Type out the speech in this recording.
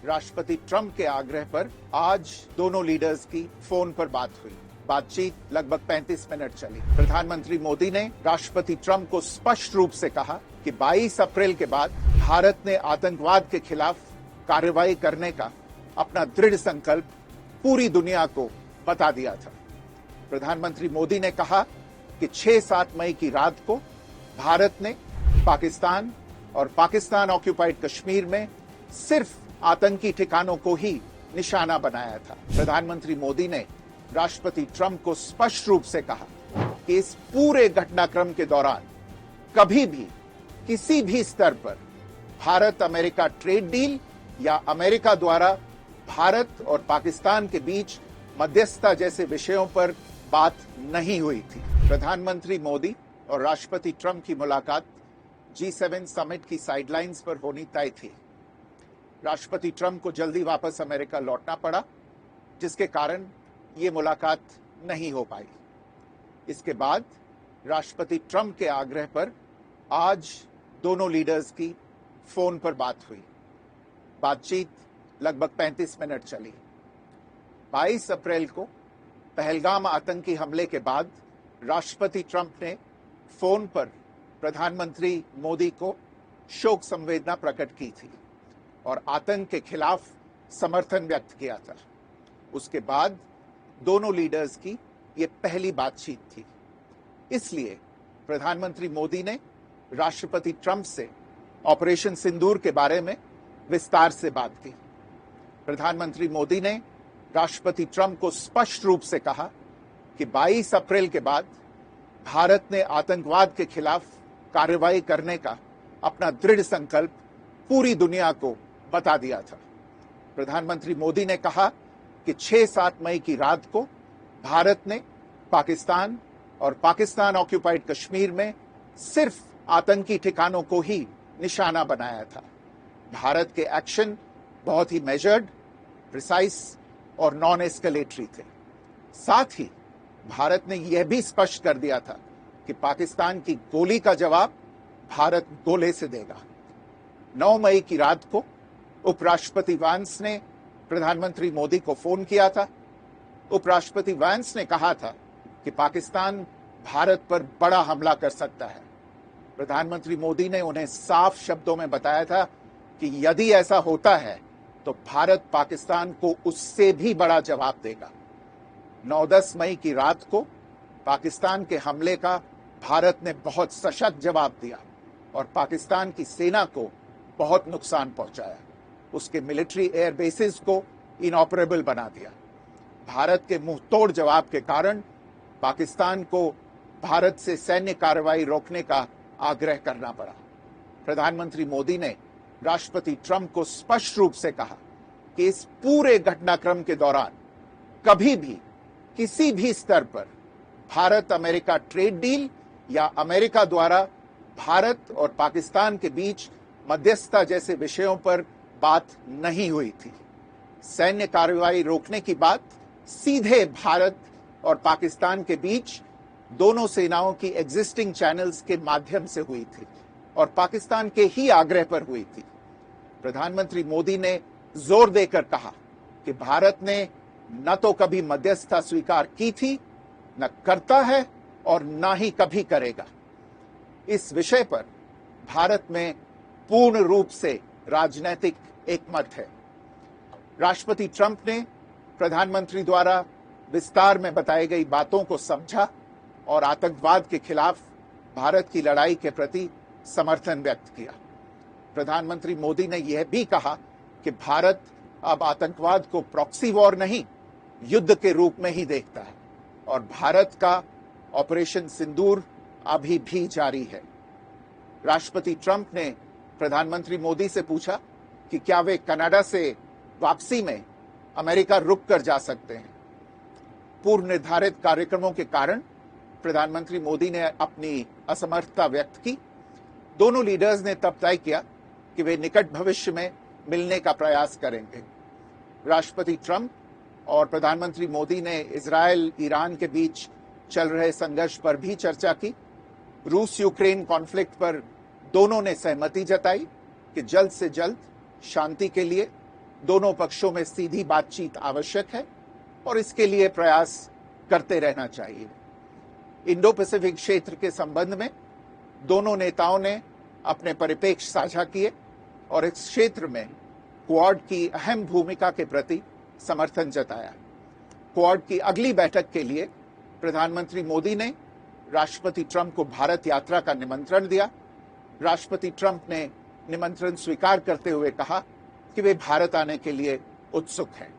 राष्ट्रपति ट्रंप के आग्रह पर आज दोनों लीडर्स की फोन पर बात हुई। बातचीत लगभग 35 मिनट चली। प्रधानमंत्री मोदी ने राष्ट्रपति ट्रंप को स्पष्ट रूप से कहा कि 22 अप्रैल के बाद भारत ने आतंकवाद के खिलाफ कार्रवाई करने का अपना दृढ़ संकल्प पूरी दुनिया को बता दिया था। प्रधानमंत्री मोदी ने कहा कि 6-7 मई की रात को भारत ने पाकिस्तान और पाकिस्तान ऑक्यूपाइड कश्मीर में सिर्फ आतंकी ठिकानों को ही निशाना बनाया था। प्रधानमंत्री मोदी ने राष्ट्रपति ट्रंप को स्पष्ट रूप से कहा कि इस पूरे घटनाक्रम के दौरान कभी भी किसी भी स्तर पर भारत अमेरिका ट्रेड डील या अमेरिका द्वारा भारत और पाकिस्तान के बीच मध्यस्थता जैसे विषयों पर बात नहीं हुई थी। प्रधानमंत्री मोदी और राष्ट्रपति ट्रंप की मुलाकात G7 समिट की साइडलाइंस पर होनी तय थी। राष्ट्रपति ट्रंप को जल्दी वापस अमेरिका लौटना पड़ा, जिसके कारण ये मुलाकात नहीं हो पाई। इसके बाद राष्ट्रपति ट्रंप के आग्रह पर आज दोनों लीडर्स की फोन पर बात हुई। बातचीत लगभग 35 मिनट चली। 22 अप्रैल को पहलगाम आतंकी हमले के बाद राष्ट्रपति ट्रंप ने फोन पर प्रधानमंत्री मोदी को शोक संवेदना प्रकट की थी और आतंक के खिलाफ समर्थन व्यक्त किया था। उसके बाद दोनों लीडर्स की ये पहली बातचीत थी। इसलिए प्रधानमंत्री मोदी ने राष्ट्रपति ट्रंप से ऑपरेशन सिंदूर के बारे में विस्तार से बात की। प्रधानमंत्री मोदी ने राष्ट्रपति ट्रंप को स्पष्ट रूप से कहा कि 22 अप्रैल के बाद भारत ने आतंकवाद के खिलाफ कार्रवाई करने का अपना दृढ़ संकल्प पूरी दुनिया को बता दिया था। प्रधानमंत्री मोदी ने कहा कि 6-7 मई की रात को भारत ने पाकिस्तान और पाकिस्तान ऑक्यूपाइड कश्मीर में सिर्फ आतंकी ठिकानों को ही निशाना बनाया था। भारत के एक्शन बहुत ही मेजर्ड, प्रिसाइज और नॉन एस्केलेटरी थे। साथ ही भारत ने यह भी स्पष्ट कर दिया था कि पाकिस्तान की गोली का जवाब भारत गोले से देगा। 9 मई की रात को उपराष्ट्रपति वांस ने प्रधानमंत्री मोदी को फोन किया था। उपराष्ट्रपति वांस ने कहा था कि पाकिस्तान भारत पर बड़ा हमला कर सकता है। प्रधानमंत्री मोदी ने उन्हें साफ शब्दों में बताया था कि यदि ऐसा होता है तो भारत पाकिस्तान को उससे भी बड़ा जवाब देगा। 9-10 मई की रात को पाकिस्तान के हमले का भारत ने बहुत सशक्त जवाब दिया और पाकिस्तान की सेना को बहुत नुकसान पहुंचाया। उसके मिलिट्री एयर बेसिस को इनऑपरेबल बना दिया। भारत के मुंहतोड़ जवाब के कारण पाकिस्तान को भारत से सैन्य कार्रवाई रोकने का आग्रह करना पड़ा। प्रधानमंत्री मोदी ने राष्ट्रपति ट्रंप को स्पष्ट रूप से कहा कि इस पूरे घटनाक्रम के दौरान कभी भी किसी भी स्तर पर भारत अमेरिका ट्रेड डील या अमेरिका द्वारा भारत और पाकिस्तान के बीच मध्यस्थता जैसे विषयों पर बात नहीं हुई थी। सैन्य कार्रवाई रोकने की बात सीधे भारत और पाकिस्तान के बीच दोनों सेनाओं की एग्जिस्टिंग चैनल्स के माध्यम से हुई थी और पाकिस्तान के ही आग्रह पर हुई थी। प्रधानमंत्री मोदी ने जोर देकर कहा कि भारत ने न तो कभी मध्यस्थता स्वीकार की थी, न करता है और न ही कभी करेगा। इस विषय पर भारत में पूर्ण रूप से राजनीतिक एकमत है। राष्ट्रपति ट्रंप ने प्रधानमंत्री द्वारा विस्तार में बताई गई बातों को समझा और आतंकवाद के खिलाफ भारत की लड़ाई के प्रति समर्थन व्यक्त किया। प्रधानमंत्री मोदी ने यह भी कहा कि भारत अब आतंकवाद को प्रॉक्सी वॉर नहीं, युद्ध के रूप में ही देखता है और भारत का ऑपरेशन सिंदूर अभी भी जारी है। राष्ट्रपति ट्रंप ने प्रधानमंत्री मोदी से पूछा कि क्या वे कनाडा से वापसी में अमेरिका रुक कर जा सकते हैं। पूर्व निर्धारित कार्यक्रमों के कारण प्रधानमंत्री मोदी ने अपनी असमर्थता व्यक्त की। दोनों लीडर्स ने तब तय किया कि वे निकट भविष्य में मिलने का प्रयास करेंगे। राष्ट्रपति ट्रंप और प्रधानमंत्री मोदी ने इजरायल ईरान के बीच चल रहे संघर्ष पर भी चर्चा की। रूस यूक्रेन कॉन्फ्लिक्ट पर दोनों ने सहमति जताई कि जल्द से जल्द शांति के लिए दोनों पक्षों में सीधी बातचीत आवश्यक है और इसके लिए प्रयास करते रहना चाहिए। इंडो पैसिफिक क्षेत्र के संबंध में दोनों नेताओं ने अपने परिप्रेक्ष्य साझा किए और इस क्षेत्र में क्वाड की अहम भूमिका के प्रति समर्थन जताया। क्वाड की अगली बैठक के लिए प्रधानमंत्री मोदी ने राष्ट्रपति ट्रंप को भारत यात्रा का निमंत्रण दिया। राष्ट्रपति ट्रंप ने निमंत्रण स्वीकार करते हुए कहा कि वे भारत आने के लिए उत्सुक हैं।